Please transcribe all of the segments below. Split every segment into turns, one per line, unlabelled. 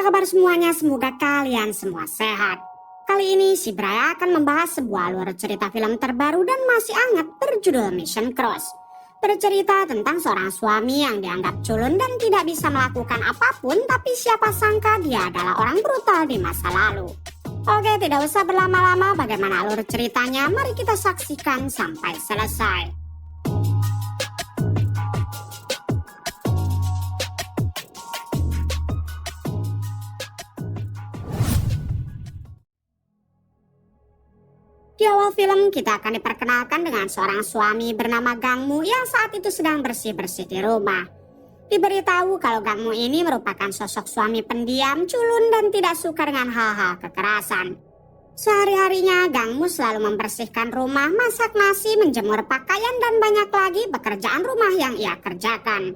kabar semuanya? Semoga kalian semua sehat. Kali ini si Bray akan membahas sebuah alur cerita film terbaru dan masih hangat berjudul Mission Cross. Bercerita tentang seorang suami yang dianggap culun dan tidak bisa melakukan apapun, tapi siapa sangka dia adalah orang brutal di masa lalu. Oke, tidak usah berlama-lama, bagaimana alur ceritanya? Mari kita saksikan sampai selesai. Di awal film kita akan diperkenalkan dengan seorang suami bernama Gangmu yang saat itu sedang bersih-bersih di rumah. Diberitahu kalau Gangmu ini merupakan sosok suami pendiam, culun dan tidak suka dengan hal-hal kekerasan. Sehari-harinya Gangmu selalu membersihkan rumah, masak nasi, menjemur pakaian dan banyak lagi pekerjaan rumah yang ia kerjakan.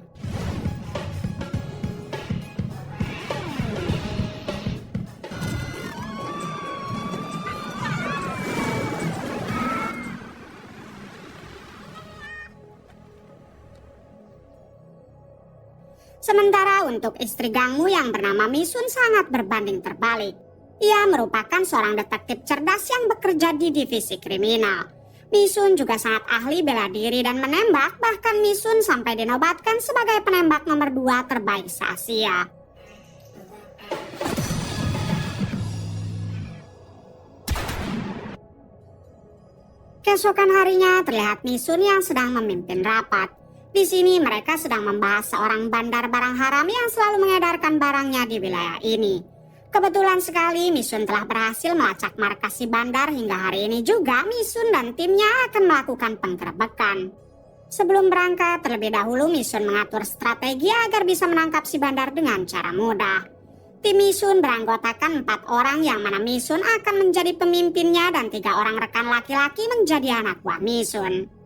Sementara untuk istri Gangmu yang bernama Misun sangat berbanding terbalik. Ia merupakan seorang detektif cerdas yang bekerja di divisi kriminal. Misun juga sangat ahli bela diri dan menembak, bahkan Misun sampai dinobatkan sebagai penembak nomor 2 terbaik se-Asia. Keesokan harinya terlihat Misun yang sedang memimpin rapat. Di sini mereka sedang membahas seorang bandar barang haram yang selalu mengedarkan barangnya di wilayah ini. Kebetulan sekali Misun telah berhasil melacak markas si bandar hingga hari ini juga Misun dan timnya akan melakukan penggerebekan. Sebelum berangkat terlebih dahulu Misun mengatur strategi agar bisa menangkap si bandar dengan cara mudah. Tim Misun beranggotakan 4 orang yang mana Misun akan menjadi pemimpinnya dan 3 orang rekan laki-laki menjadi anak buah Misun.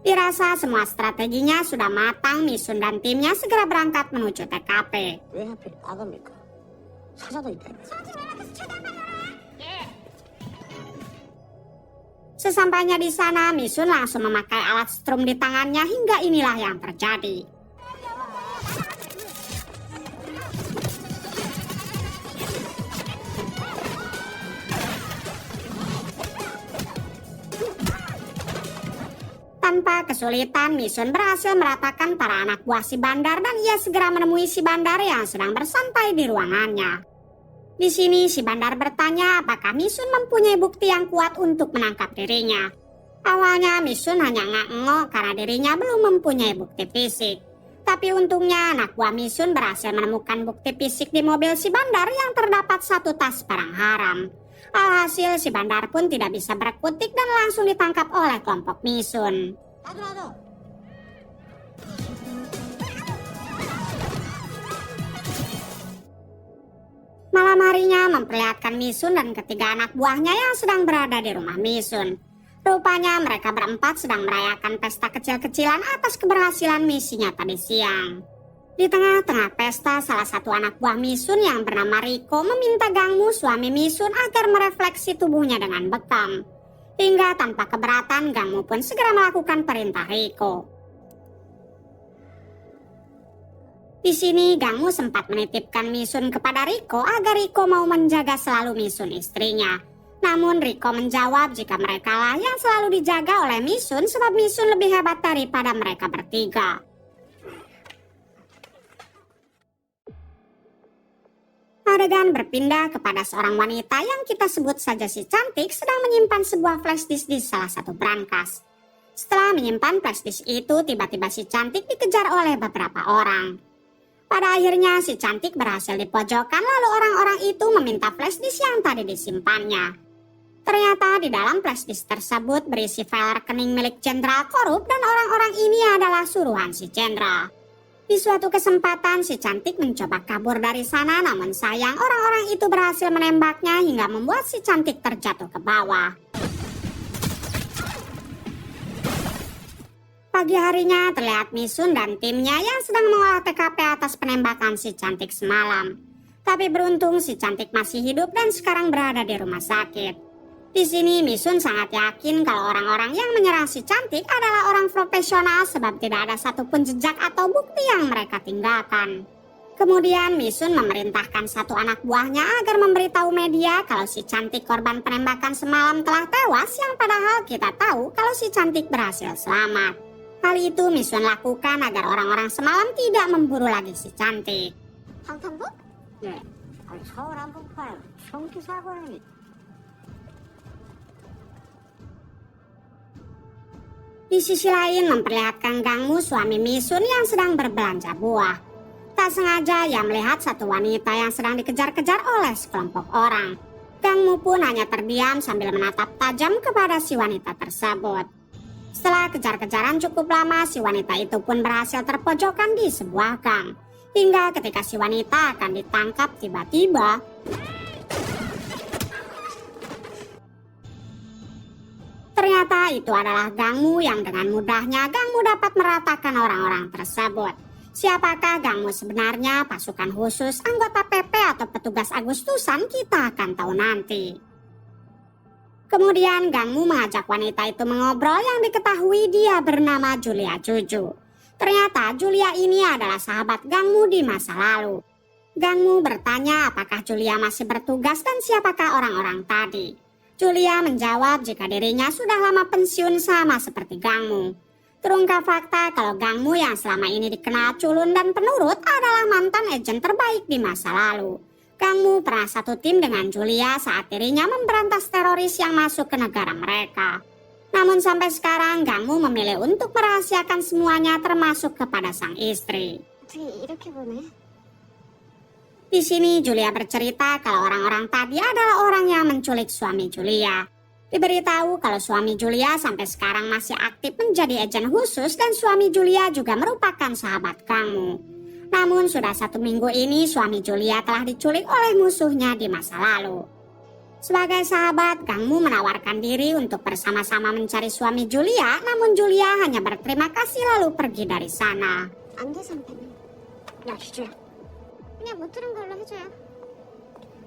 Dirasa semua strateginya sudah matang, Misun dan timnya segera berangkat menuju TKP. Sesampainya di sana, Misun langsung memakai alat strum di tangannya hingga inilah yang terjadi. Tanpa kesulitan, Misun berhasil meratakan para anak buah si bandar dan ia segera menemui si bandar yang sedang bersantai di ruangannya. Di sini si bandar bertanya apakah Misun mempunyai bukti yang kuat untuk menangkap dirinya. Awalnya Misun hanya ngak-ngok karena dirinya belum mempunyai bukti fisik. Tapi untungnya anak buah Misun berhasil menemukan bukti fisik di mobil si bandar yang terdapat 1 tas barang haram. Alhasil si bandar pun tidak bisa berkutik dan langsung ditangkap oleh kelompok Misun. Malam harinya memperlihatkan Misun dan ketiga anak buahnya yang sedang berada di rumah Misun. Rupanya mereka berempat sedang merayakan pesta kecil-kecilan atas keberhasilan misinya tadi siang. Di tengah-tengah pesta, salah satu anak buah Misun yang bernama Riko meminta Gangmu, suami Misun, agar merefleksi tubuhnya dengan bekam. Hingga tanpa keberatan, Gangmu pun segera melakukan perintah Riko. Di sini, Gangmu sempat menitipkan Misun kepada Riko agar Riko mau menjaga selalu Misun istrinya. Namun Riko menjawab jika merekalah yang selalu dijaga oleh Misun sebab Misun lebih hebat daripada mereka bertiga. Adegan berpindah kepada seorang wanita yang kita sebut saja si cantik sedang menyimpan sebuah flash disk di salah satu brankas. Setelah menyimpan flash disk itu, tiba-tiba si cantik dikejar oleh beberapa orang. Pada akhirnya si cantik berhasil dipojokkan lalu orang-orang itu meminta flash disk yang tadi disimpannya. Ternyata di dalam flash disk tersebut berisi file rekening milik jenderal korup dan orang-orang ini adalah suruhan si jenderal. Di suatu kesempatan si cantik mencoba kabur dari sana, namun sayang orang-orang itu berhasil menembaknya hingga membuat si cantik terjatuh ke bawah. Pagi harinya terlihat Misun dan timnya yang sedang mengolah TKP atas penembakan si cantik semalam. Tapi beruntung si cantik masih hidup dan sekarang berada di rumah sakit. Di sini Misun sangat yakin kalau orang-orang yang menyerang si cantik adalah orang profesional sebab tidak ada satupun jejak atau bukti yang mereka tinggalkan. Kemudian Misun memerintahkan satu anak buahnya agar memberitahu media kalau si cantik korban penembakan semalam telah tewas, yang padahal kita tahu kalau si cantik berhasil selamat. Hal itu Misun lakukan agar orang-orang semalam tidak memburu lagi si cantik.
방탄복? 네. 서울 한복판 총기 사고라니.
Di sisi lain memperlihatkan Gangmu, suami Misun yang sedang berbelanja buah. Tak sengaja ia melihat satu wanita yang sedang dikejar-kejar oleh sekelompok orang. Gangmu pun hanya terdiam sambil menatap tajam kepada si wanita tersebut. Setelah kejar-kejaran cukup lama, si wanita itu pun berhasil terpojokan di sebuah gang. Hingga ketika si wanita akan ditangkap, tiba-tiba ternyata itu adalah Gangmu yang dengan mudahnya Gangmu dapat meratakan orang-orang tersebut. Siapakah Gangmu sebenarnya? Pasukan khusus, anggota PP atau petugas Agustusan? Kita akan tahu nanti. Kemudian Gangmu mengajak wanita itu mengobrol yang diketahui dia bernama Julia Juju. Ternyata Julia ini adalah sahabat Gangmu di masa lalu. Gangmu bertanya apakah Julia masih bertugas dan siapakah orang-orang tadi. Julia menjawab jika dirinya sudah lama pensiun sama seperti Gangmu. Terungkap fakta kalau Gangmu yang selama ini dikenal culun dan penurut adalah mantan agen terbaik di masa lalu. Gangmu pernah satu tim dengan Julia saat dirinya memberantas teroris yang masuk ke negara mereka. Namun sampai sekarang Gangmu memilih untuk merahasiakan semuanya termasuk kepada sang istri. Di sini Julia bercerita kalau orang-orang tadi adalah orang yang menculik suami Julia. Diberitahu kalau suami Julia sampai sekarang masih aktif menjadi agen khusus dan suami Julia juga merupakan sahabat Gangmu. Namun sudah 1 minggu ini suami Julia telah diculik oleh musuhnya di masa lalu. Sebagai sahabat, Gangmu menawarkan diri untuk bersama-sama mencari suami Julia, namun Julia hanya berterima kasih lalu pergi dari sana.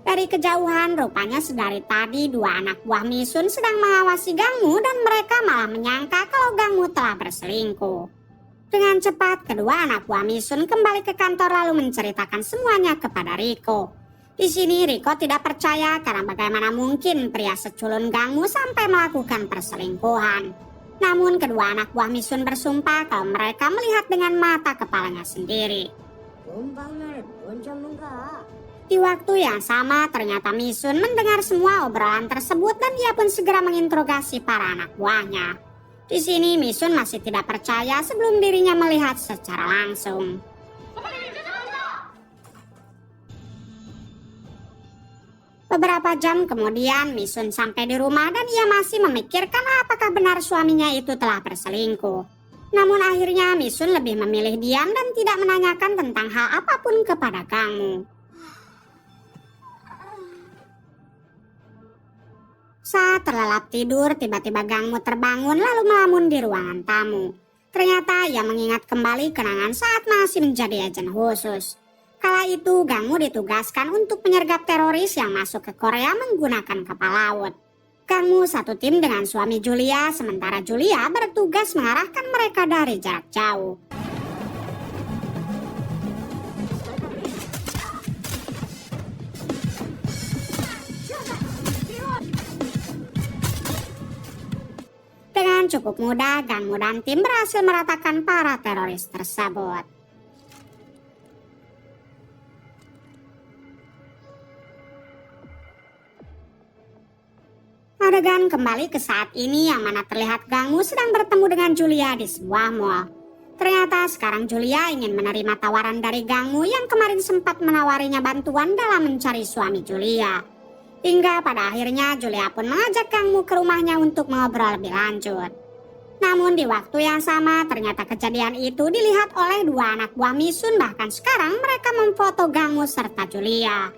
Dari kejauhan, rupanya sedari tadi 2 anak buah Misun sedang mengawasi Gangmu dan mereka malah menyangka kalau Gangmu telah berselingkuh. Dengan cepat, kedua anak buah Misun kembali ke kantor lalu menceritakan semuanya kepada Riko. Di sini Riko tidak percaya karena bagaimana mungkin pria seculun Gangmu sampai melakukan perselingkuhan. Namun kedua anak buah Misun bersumpah kalau mereka melihat dengan mata kepalanya sendiri. Di waktu yang sama, ternyata Misun mendengar semua obrolan tersebut dan dia pun segera menginterogasi para anak buahnya. Di sini Misun masih tidak percaya sebelum dirinya melihat secara langsung. Beberapa jam kemudian Misun sampai di rumah dan ia masih memikirkan apakah benar suaminya itu telah berselingkuh. Namun akhirnya Misun lebih memilih diam dan tidak menanyakan tentang hal apapun kepada Gangmu. Saat terlelap tidur, tiba-tiba Gangmu terbangun lalu melamun di ruangan tamu. Ternyata ia mengingat kembali kenangan saat masih menjadi agen khusus. Kala itu Gangmu ditugaskan untuk menyergap teroris yang masuk ke Korea menggunakan kapal laut. Gangmu satu tim dengan suami Julia, sementara Julia bertugas mengarahkan mereka dari jarak jauh. Dengan cukup mudah, Gangmu dan tim berhasil meratakan para teroris tersebut. Adegan kembali ke saat ini yang mana terlihat Gangmu sedang bertemu dengan Julia di sebuah mall. Ternyata sekarang Julia ingin menerima tawaran dari Gangmu yang kemarin sempat menawarinya bantuan dalam mencari suami Julia. Hingga pada akhirnya Julia pun mengajak Gangmu ke rumahnya untuk mengobrol lebih lanjut. Namun di waktu yang sama ternyata kejadian itu dilihat oleh 2 anak buah Misun, bahkan sekarang mereka memfoto Gangmu serta Julia.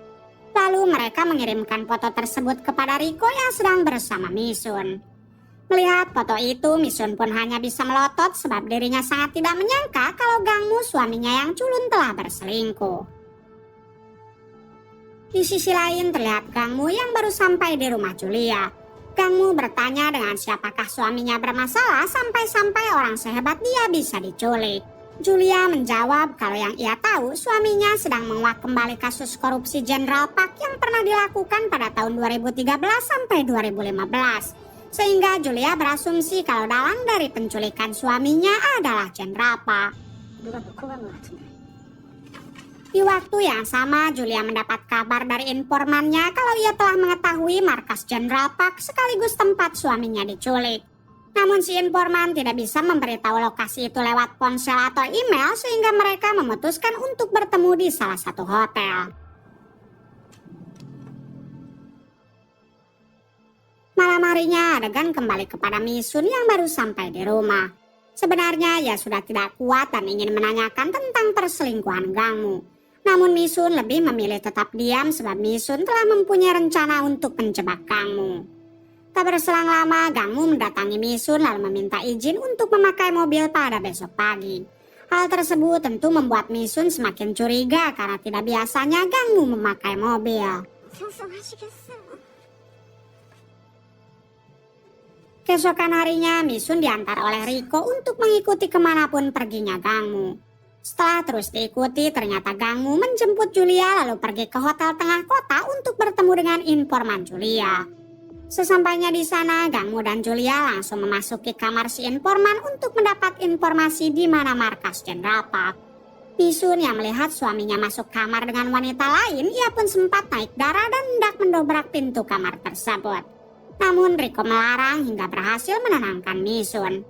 Lalu mereka mengirimkan foto tersebut kepada Riko yang sedang bersama Misun. Melihat foto itu Misun pun hanya bisa melotot sebab dirinya sangat tidak menyangka kalau Gangmu suaminya yang culun telah berselingkuh. Di sisi lain terlihat Gangmu yang baru sampai di rumah Julia. Gangmu bertanya dengan siapakah suaminya bermasalah sampai-sampai orang sehebat dia bisa diculik. Julia menjawab kalau yang ia tahu suaminya sedang menguak kembali kasus korupsi Jenderal Park yang pernah dilakukan pada tahun 2013 sampai 2015. Sehingga Julia berasumsi kalau dalang dari penculikan suaminya adalah Jenderal Park.
누가 놓고 간 것 같은데.
Di waktu yang sama, Julia mendapat kabar dari informannya kalau ia telah mengetahui markas Jenderal Park sekaligus tempat suaminya diculik. Namun si informan tidak bisa memberitahu lokasi itu lewat ponsel atau email sehingga mereka memutuskan untuk bertemu di salah satu hotel. Malam harinya adegan kembali kepada Misun yang baru sampai di rumah. Sebenarnya ia sudah tidak kuat dan ingin menanyakan tentang perselingkuhan Gangmu. Namun Misun lebih memilih tetap diam sebab Misun telah mempunyai rencana untuk menjebak Gangmu. Tak berselang lama, Gangmu mendatangi Misun lalu meminta izin untuk memakai mobil pada besok pagi. Hal tersebut tentu membuat Misun semakin curiga karena tidak biasanya Gangmu memakai mobil.
상상하시겠어요?
Keesokan harinya, Misun diantar oleh Riko untuk mengikuti kemanapun perginya Gangmu. Setelah terus diikuti, ternyata Gangmu menjemput Julia lalu pergi ke hotel tengah kota untuk bertemu dengan informan Julia. Sesampainya di sana, Gangmu dan Julia langsung memasuki kamar si informan untuk mendapat informasi di mana markas Jenderal Park. Misun yang melihat suaminya masuk kamar dengan wanita lain, ia pun sempat naik darah dan hendak mendobrak pintu kamar tersebut. Namun Riko melarang hingga berhasil menenangkan Misun.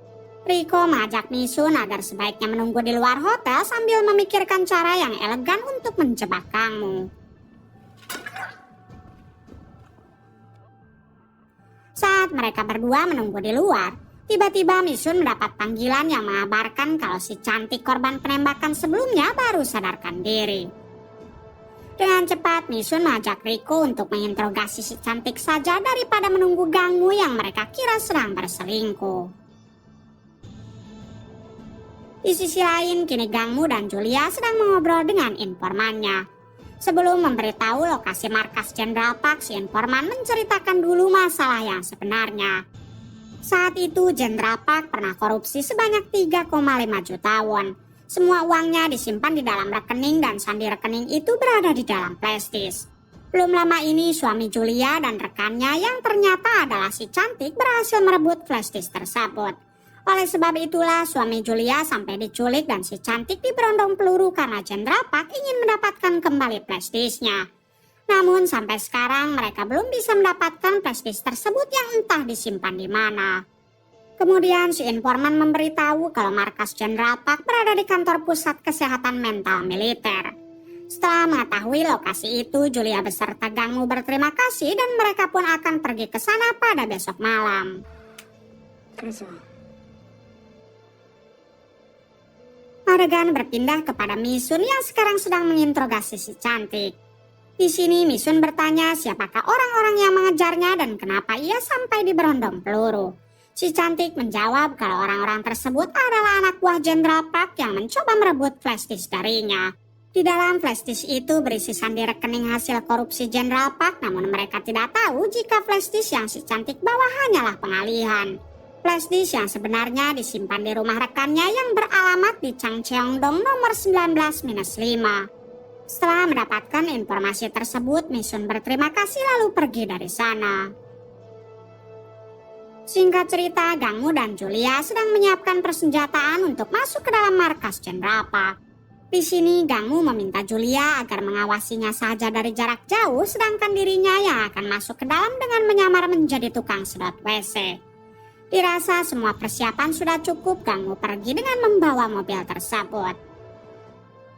Riko mengajak Misun agar sebaiknya menunggu di luar hotel sambil memikirkan cara yang elegan untuk menjebak Gangmu. Saat mereka berdua menunggu di luar, tiba-tiba Misun mendapat panggilan yang mengabarkan kalau si cantik korban penembakan sebelumnya baru sadarkan diri. Dengan cepat, Misun mengajak Riko untuk menginterogasi si cantik saja daripada menunggu Gangmu yang mereka kira sedang berselingkuh. Di sisi lain, kini Gangmu dan Julia sedang mengobrol dengan informannya. Sebelum memberitahu lokasi markas Jenderal Park, si informan menceritakan dulu masalah yang sebenarnya. Saat itu Jenderal Park pernah korupsi sebanyak 3,5 juta won. Semua uangnya disimpan di dalam rekening dan sandi rekening itu berada di dalam flashdisk. Belum lama ini suami Julia dan rekannya yang ternyata adalah si cantik berhasil merebut flashdisk tersebut. Oleh sebab itulah suami Julia sampai diculik dan si cantik diberondong peluru karena Jenderal Park ingin mendapatkan kembali flashdisknya. Namun sampai sekarang mereka belum bisa mendapatkan flashdisk tersebut yang entah disimpan di mana. Kemudian si informan memberitahu kalau markas Jenderal Park berada di kantor pusat kesehatan mental militer. Setelah mengetahui lokasi itu, Julia beserta Gangmu berterima kasih dan mereka pun akan pergi ke sana pada besok malam.
그래서
Adegan berpindah kepada Misun yang sekarang sedang menginterogasi si cantik. Di sini Misun bertanya siapakah orang-orang yang mengejarnya dan kenapa ia sampai diberondong peluru. Si cantik menjawab kalau orang-orang tersebut adalah anak buah Jenderal Park yang mencoba merebut flashdisk darinya. Di dalam flashdisk itu berisi sandi rekening hasil korupsi Jenderal Park, namun mereka tidak tahu jika flashdisk yang si cantik bawa hanyalah pengalihan. Flashdisk yang sebenarnya disimpan di rumah rekannya yang beralamat di Changcheongdong nomor 19-5. Setelah mendapatkan informasi tersebut, Misun berterima kasih lalu pergi dari sana. Singkat cerita, Gangmu dan Julia sedang menyiapkan persenjataan untuk masuk ke dalam markas Jenderal Park. Di sini Gangmu meminta Julia agar mengawasinya saja dari jarak jauh, sedangkan dirinya yang akan masuk ke dalam dengan menyamar menjadi tukang sedot WC. Dirasa semua persiapan sudah cukup, Gangmu pergi dengan membawa mobil tersebut.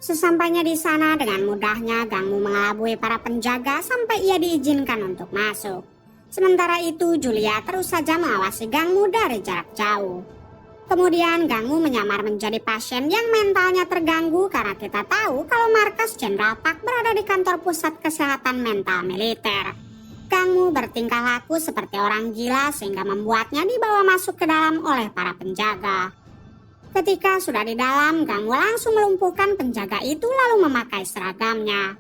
Sesampainya di sana, dengan mudahnya Gangmu mengelabui para penjaga sampai ia diizinkan untuk masuk. Sementara itu, Julia terus saja mengawasi Gangmu dari jarak jauh. Kemudian Gangmu menyamar menjadi pasien yang mentalnya terganggu karena kita tahu kalau markas Jenderal Park berada di kantor pusat kesehatan mental militer. Gangmu bertingkah laku seperti orang gila sehingga membuatnya dibawa masuk ke dalam oleh para penjaga. Ketika sudah di dalam, Gangmu langsung melumpuhkan penjaga itu lalu memakai seragamnya.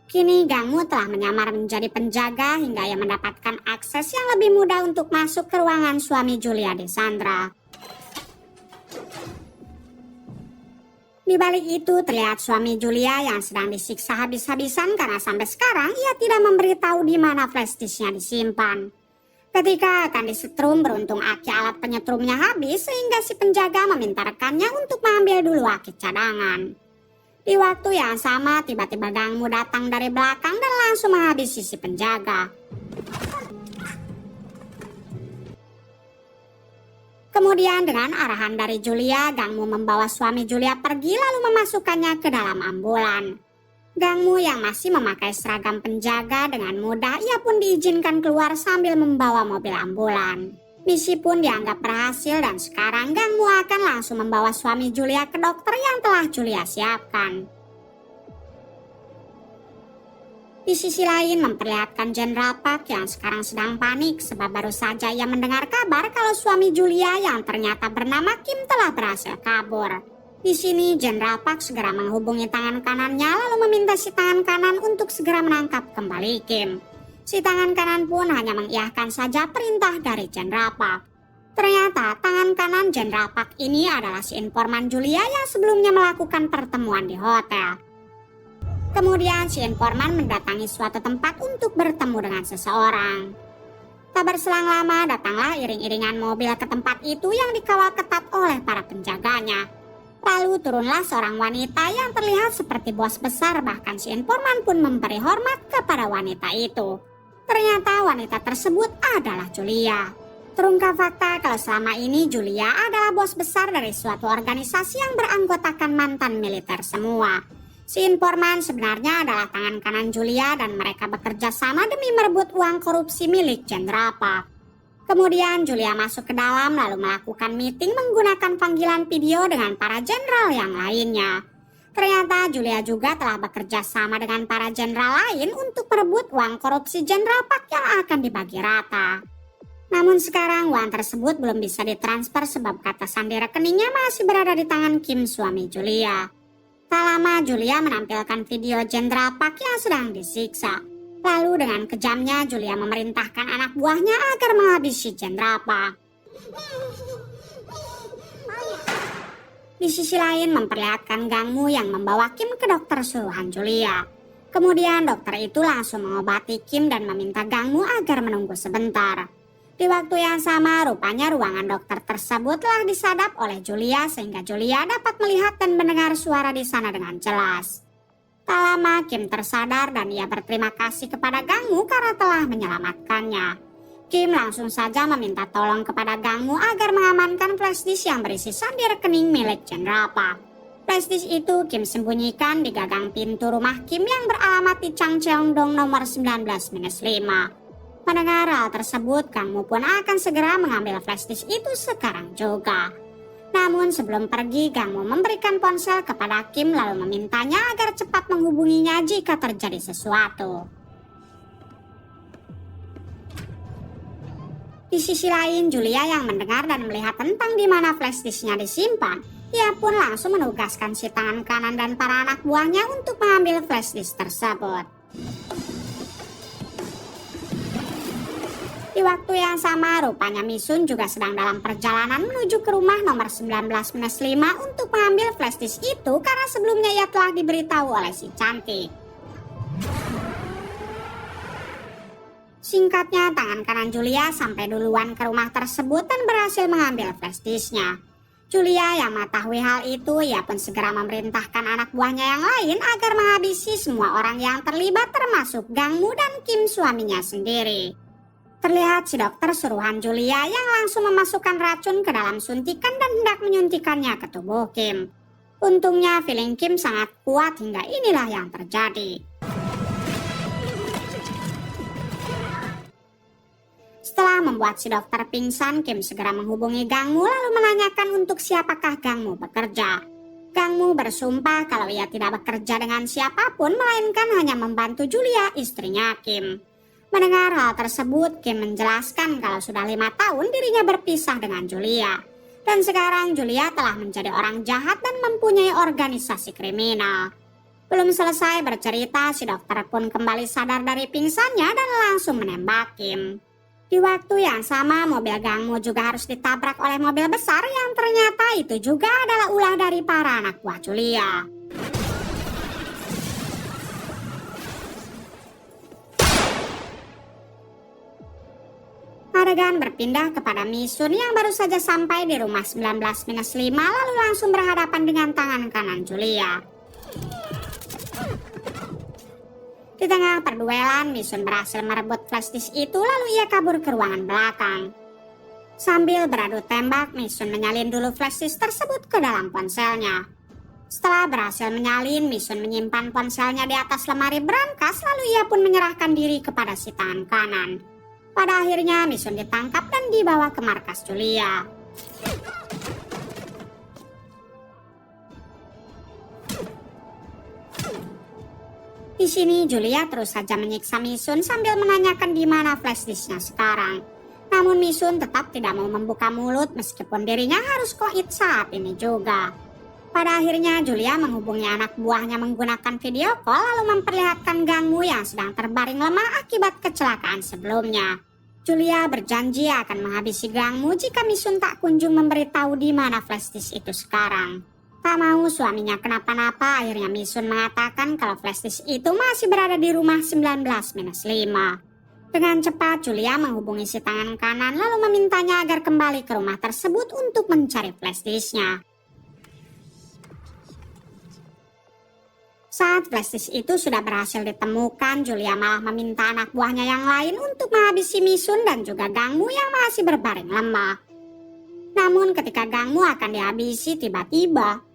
Kini Gangmu telah menyamar menjadi penjaga hingga ia mendapatkan akses yang lebih mudah untuk masuk ke ruangan suami Julia di Sandra. Di balik itu terlihat suami Julia yang sedang disiksa habis-habisan karena sampai sekarang ia tidak memberitahu di mana flash disknya disimpan. Ketika akan disetrum, beruntung aki alat penyetrumnya habis sehingga si penjaga meminta rekannya untuk mengambil dulu aki cadangan. Di waktu yang sama tiba-tiba Gangmu datang dari belakang dan langsung menghabisi si penjaga. Kemudian dengan arahan dari Julia, Gangmu membawa suami Julia pergi lalu memasukkannya ke dalam ambulan. Gangmu yang masih memakai seragam penjaga dengan mudah ia pun diizinkan keluar sambil membawa mobil ambulan. Misi pun dianggap berhasil dan sekarang Gangmu akan langsung membawa suami Julia ke dokter yang telah Julia siapkan. Di sisi lain memperlihatkan Jenderal Park yang sekarang sedang panik sebab baru saja ia mendengar kabar kalau suami Julia yang ternyata bernama Kim telah berhasil kabur. Di sini Jenderal Park segera menghubungi tangan kanannya lalu meminta si tangan kanan untuk segera menangkap kembali Kim. Si tangan kanan pun hanya mengiyahkan saja perintah dari Jenderal Park. Ternyata tangan kanan Jenderal Park ini adalah si informan Julia yang sebelumnya melakukan pertemuan di hotel. Kemudian si informan mendatangi suatu tempat untuk bertemu dengan seseorang. Tak berselang lama datanglah iring-iringan mobil ke tempat itu yang dikawal ketat oleh para penjaganya. Lalu turunlah seorang wanita yang terlihat seperti bos besar, bahkan si informan pun memberi hormat kepada wanita itu. Ternyata wanita tersebut adalah Julia. Terungkap fakta kalau selama ini Julia adalah bos besar dari suatu organisasi yang beranggotakan mantan militer semua. Si informan sebenarnya adalah tangan kanan Julia dan mereka bekerja sama demi merebut uang korupsi milik Jenderal Park. Kemudian Julia masuk ke dalam lalu melakukan meeting menggunakan panggilan video dengan para jenderal yang lainnya. Ternyata Julia juga telah bekerja sama dengan para jenderal lain untuk merebut uang korupsi Jenderal Park yang akan dibagi rata. Namun sekarang uang tersebut belum bisa ditransfer sebab kata sandi rekeningnya masih berada di tangan Kim suami Julia. Tak lama Julia menampilkan video Jenderal Park yang sedang disiksa. Lalu dengan kejamnya Julia memerintahkan anak buahnya agar menghabisi Jenderal Park. Di sisi lain memperlihatkan Gangmu yang membawa Kim ke dokter suruhan Julia. Kemudian dokter itu langsung mengobati Kim dan meminta Gangmu agar menunggu sebentar. Di waktu yang sama, rupanya ruangan dokter tersebut telah disadap oleh Julia sehingga Julia dapat melihat dan mendengar suara di sana dengan jelas. Tak lama Kim tersadar dan ia berterima kasih kepada Gangmu karena telah menyelamatkannya. Kim langsung saja meminta tolong kepada Gangmu agar mengamankan flashdisk yang berisi sandi rekening milik Jenderal Park. Flashdisk itu Kim sembunyikan di gagang pintu rumah Kim yang beralamat di Changcheongdong nomor 19-5. Mendengar hal tersebut, Gangmu pun akan segera mengambil flashdisk itu sekarang juga. Namun sebelum pergi, Gangmu memberikan ponsel kepada Kim lalu memintanya agar cepat menghubunginya jika terjadi sesuatu. Di sisi lain, Julia yang mendengar dan melihat tentang di mana flashdisknya disimpan, ia pun langsung menugaskan si tangan kanan dan para anak buahnya untuk mengambil flashdisk tersebut. Di waktu yang sama, rupanya Misun juga sedang dalam perjalanan menuju ke rumah nomor 19-5 untuk mengambil flashdisk itu karena sebelumnya ia telah diberitahu oleh si cantik. Singkatnya, tangan kanan Julia sampai duluan ke rumah tersebut dan berhasil mengambil flashdisknya. Julia yang mengetahui hal itu, ia pun segera memerintahkan anak buahnya yang lain agar menghabisi semua orang yang terlibat termasuk Gangmu dan Kim suaminya sendiri. Terlihat si dokter suruhan Julia yang langsung memasukkan racun ke dalam suntikan dan hendak menyuntikannya ke tubuh Kim. Untungnya feeling Kim sangat kuat hingga inilah yang terjadi. Setelah membuat si dokter pingsan, Kim segera menghubungi Gangmu lalu menanyakan untuk siapakah Gangmu bekerja. Gangmu bersumpah kalau ia tidak bekerja dengan siapapun melainkan hanya membantu Julia, istrinya Kim. Mendengar hal tersebut, Kim menjelaskan kalau sudah 5 tahun dirinya berpisah dengan Julia. Dan sekarang Julia telah menjadi orang jahat dan mempunyai organisasi kriminal. Belum selesai bercerita, si dokter pun kembali sadar dari pingsannya dan langsung menembak Kim. Di waktu yang sama, mobil Gangmu juga harus ditabrak oleh mobil besar yang ternyata itu juga adalah ulah dari para anak buah Julia. Adegan berpindah kepada Misun yang baru saja sampai di rumah 19-5 lalu langsung berhadapan dengan tangan kanan Julia. Di tengah perduelan, Misun berhasil merebut flash disk itu lalu ia kabur ke ruangan belakang. Sambil beradu tembak, Misun menyalin dulu flash disk tersebut ke dalam ponselnya. Setelah berhasil menyalin, Misun menyimpan ponselnya di atas lemari berangkas lalu ia pun menyerahkan diri kepada si tangan kanan. Pada akhirnya Misun ditangkap dan dibawa ke markas Julia. Di sini Julia terus saja menyiksa Misun sambil menanyakan di mana flash disknya sekarang. Namun Misun tetap tidak mau membuka mulut meskipun dirinya harus koit saat ini juga. Pada akhirnya Julia menghubungi anak buahnya menggunakan video call lalu memperlihatkan Gangmu yang sedang terbaring lemah akibat kecelakaan sebelumnya. Julia berjanji akan menghabisi Gangmu jika Misun tak kunjung memberitahu di mana flash disk itu sekarang. Tak mau suaminya kenapa-napa, akhirnya Misun mengatakan kalau flash disk itu masih berada di rumah 19-5. Dengan cepat Julia menghubungi si tangan kanan lalu memintanya agar kembali ke rumah tersebut untuk mencari flash disknya. Saat flash disk itu sudah berhasil ditemukan, Julia malah meminta anak buahnya yang lain untuk menghabisi Misun dan juga Gangmu yang masih berbaring lemah. Namun ketika Gangmu akan dihabisi, tiba-tiba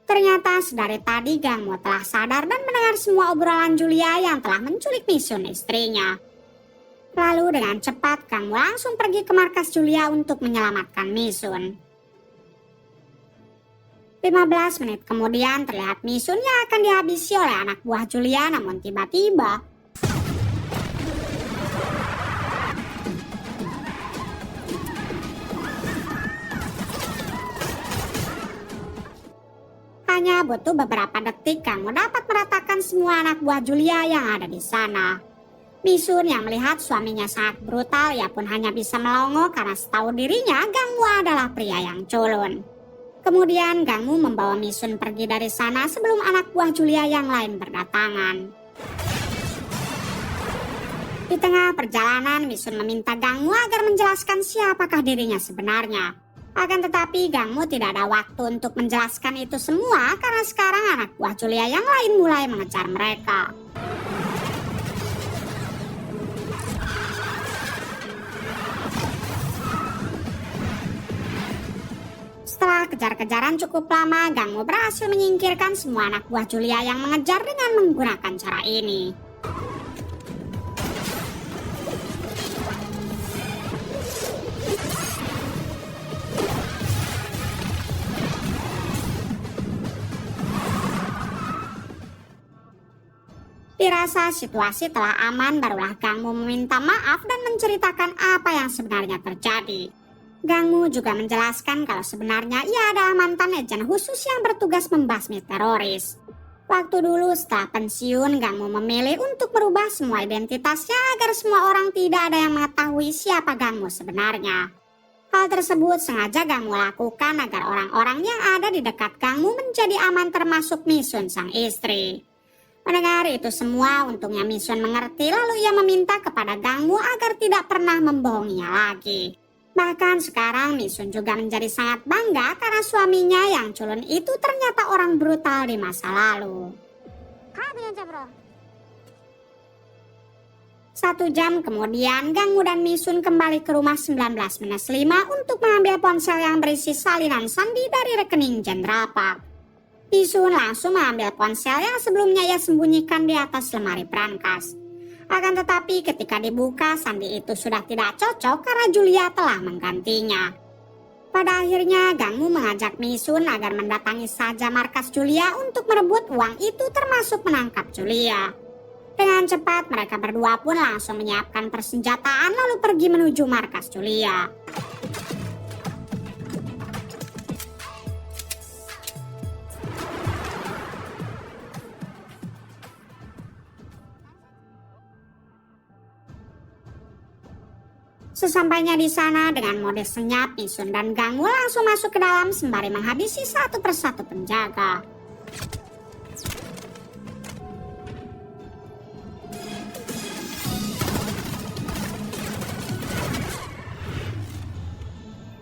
ternyata sedari tadi Gangmu telah sadar dan mendengar semua obrolan Julia yang telah menculik Misun istrinya. Lalu dengan cepat Gangmu langsung pergi ke markas Julia untuk menyelamatkan Misun. 15 menit kemudian terlihat Misun yang akan dihabisi oleh anak buah Julia, namun tiba-tiba hanya butuh beberapa detik kamu dapat meratakan semua anak buah Julia yang ada di sana. Misun yang melihat suaminya sangat brutal, ia pun hanya bisa melongo karena setahu dirinya Gangmu adalah pria yang culun. Kemudian Gangmu membawa Misun pergi dari sana sebelum anak buah Julia yang lain berdatangan. Di tengah perjalanan, Misun meminta Gangmu agar menjelaskan siapakah dirinya sebenarnya. Akan tetapi Gangmu tidak ada waktu untuk menjelaskan itu semua karena sekarang anak buah Julia yang lain mulai mengejar mereka. Setelah kejar-kejaran cukup lama, Gangmu berhasil menyingkirkan semua anak buah Julia yang mengejar dengan menggunakan cara ini. Dirasa situasi telah aman, barulah Gangmu meminta maaf dan menceritakan apa yang sebenarnya terjadi. Gangmu juga menjelaskan kalau sebenarnya ia adalah mantan agen khusus yang bertugas membasmi teroris. Waktu dulu setelah pensiun, Gangmu memilih untuk merubah semua identitasnya agar semua orang tidak ada yang mengetahui siapa Gangmu sebenarnya. Hal tersebut sengaja Gangmu lakukan agar orang-orang yang ada di dekat Gangmu menjadi aman termasuk Misun sang istri. Mendengar itu semua, untungnya Misun mengerti lalu ia meminta kepada Gangmu agar tidak pernah membohonginya lagi. Bahkan sekarang Misun juga menjadi sangat bangga karena suaminya yang culun itu ternyata orang brutal di masa lalu. 1 jam kemudian, Gangmu dan Misun kembali ke rumah 19-5 untuk mengambil ponsel yang berisi salinan sandi dari rekening Jenderal Park. Misun langsung mengambil ponsel yang sebelumnya ia sembunyikan di atas lemari brankas. Akan tetapi ketika dibuka, sandi itu sudah tidak cocok karena Julia telah menggantinya. Pada akhirnya Gangmu mengajak Misun agar mendatangi saja markas Julia untuk merebut uang itu termasuk menangkap Julia. Dengan cepat mereka berdua pun langsung menyiapkan persenjataan lalu pergi menuju markas Julia. Sesampainya di sana dengan mode senyap, Misun dan Gangmu langsung masuk ke dalam sembari menghabisi satu persatu penjaga.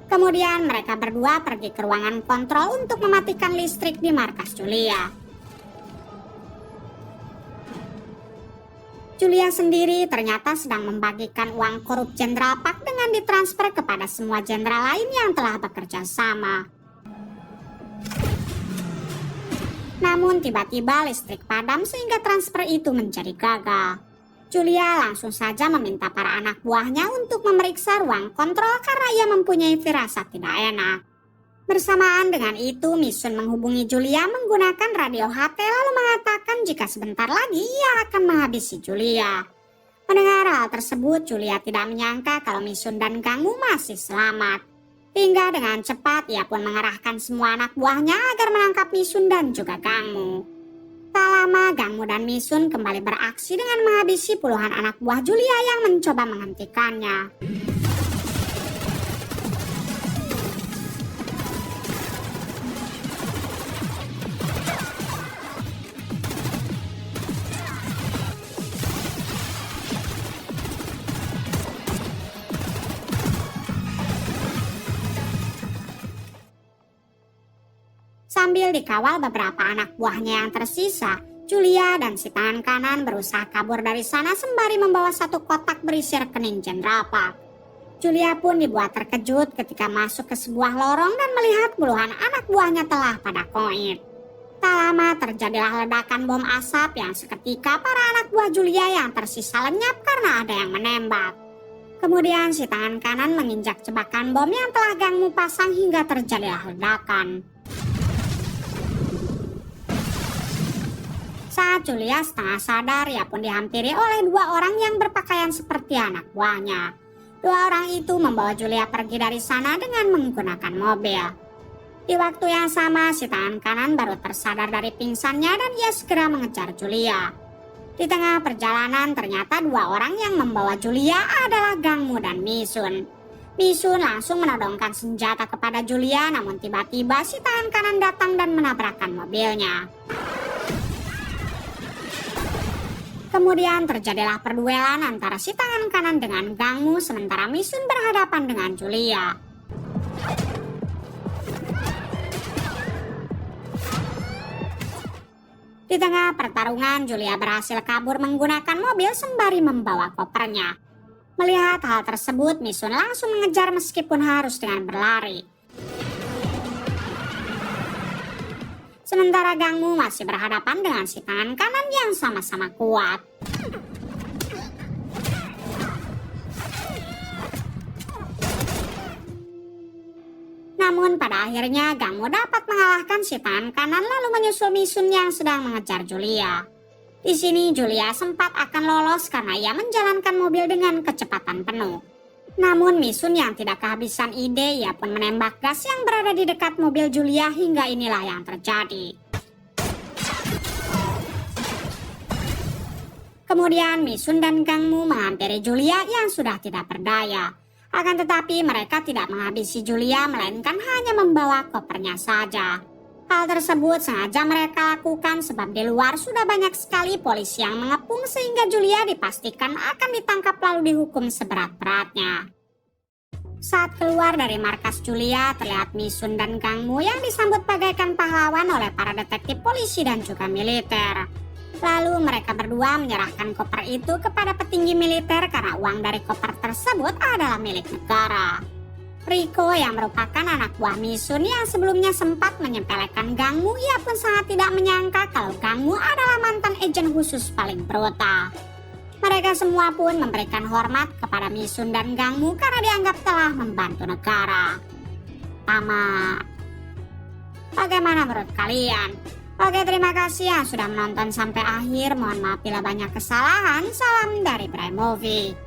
Kemudian mereka berdua pergi ke ruangan kontrol untuk mematikan listrik di markas Julia. Julia sendiri ternyata sedang membagikan uang korup Jenderal Park dengan ditransfer kepada semua jenderal lain yang telah bekerja sama. Namun tiba-tiba listrik padam sehingga transfer itu menjadi gagal. Julia langsung saja meminta para anak buahnya untuk memeriksa ruang kontrol karena ia mempunyai firasat tidak enak. Bersamaan dengan itu, Misun menghubungi Julia menggunakan radio HP lalu mengatakan jika sebentar lagi ia akan menghabisi Julia. Mendengar hal tersebut, Julia tidak menyangka kalau Misun dan Gangmu masih selamat. Hingga dengan cepat ia pun mengerahkan semua anak buahnya agar menangkap Misun dan juga Gangmu. Tak lama, Gangmu dan Misun kembali beraksi dengan menghabisi puluhan anak buah Julia yang mencoba menghentikannya. Sambil dikawal beberapa anak buahnya yang tersisa, Julia dan si tangan kanan berusaha kabur dari sana sembari membawa satu kotak berisi rekening Jenderal Park. Julia pun dibuat terkejut ketika masuk ke sebuah lorong dan melihat puluhan anak buahnya telah pada koin. Tak lama terjadilah ledakan bom asap yang seketika para anak buah Julia yang tersisa lenyap karena ada yang menembak. Kemudian si tangan kanan menginjak jebakan bom yang telah Gangmu pasang hingga terjadilah ledakan. Saat Julia setengah sadar, ia pun dihampiri oleh dua orang yang berpakaian seperti anak buahnya. Dua orang itu membawa Julia pergi dari sana dengan menggunakan mobil. Di waktu yang sama, si tangan kanan baru tersadar dari pingsannya dan ia segera mengejar Julia. Di tengah perjalanan, ternyata dua orang yang membawa Julia adalah Gangmu dan Misun. Misun langsung menodongkan senjata kepada Julia, namun tiba-tiba si tangan kanan datang dan menabrakkan mobilnya. Kemudian terjadilah perduelan antara si tangan kanan dengan Gangmu sementara Misun berhadapan dengan Julia. Di tengah pertarungan, Julia berhasil kabur menggunakan mobil sembari membawa kopernya. Melihat hal tersebut, Misun langsung mengejar meskipun harus dengan berlari. Sementara Gangmu masih berhadapan dengan si tangan kanan yang sama-sama kuat. Namun pada akhirnya Gangmu dapat mengalahkan si tangan kanan lalu menyusul Misun yang sedang mengejar Julia. Di sini Julia sempat akan lolos karena ia menjalankan mobil dengan kecepatan penuh. Namun Misun yang tidak kehabisan ide, ia pun menembak gas yang berada di dekat mobil Julia hingga inilah yang terjadi. Kemudian Misun dan Gangmu menghampiri Julia yang sudah tidak berdaya. Akan tetapi mereka tidak menghabisi Julia melainkan hanya membawa kopernya saja. Hal tersebut sengaja mereka lakukan sebab di luar sudah banyak sekali polisi yang mengepung sehingga Julia dipastikan akan ditangkap lalu dihukum seberat-beratnya. Saat keluar dari markas Julia, terlihat Misun dan Gangmu yang disambut bagaikan pahlawan oleh para detektif polisi dan juga militer. Lalu mereka berdua menyerahkan koper itu kepada petinggi militer karena uang dari koper tersebut adalah milik negara. Riko yang merupakan anak buah Misun yang sebelumnya sempat menyepelekan Gangmu, ia pun sangat tidak menyangka kalau Gangmu adalah mantan agen khusus paling brutal. Mereka semua pun memberikan hormat kepada Misun dan Gangmu karena dianggap telah membantu negara. Tamat. Bagaimana menurut kalian? Oke, terima kasih yang sudah menonton sampai akhir. Mohon maaf bila banyak kesalahan. Salam dari Bray Movie.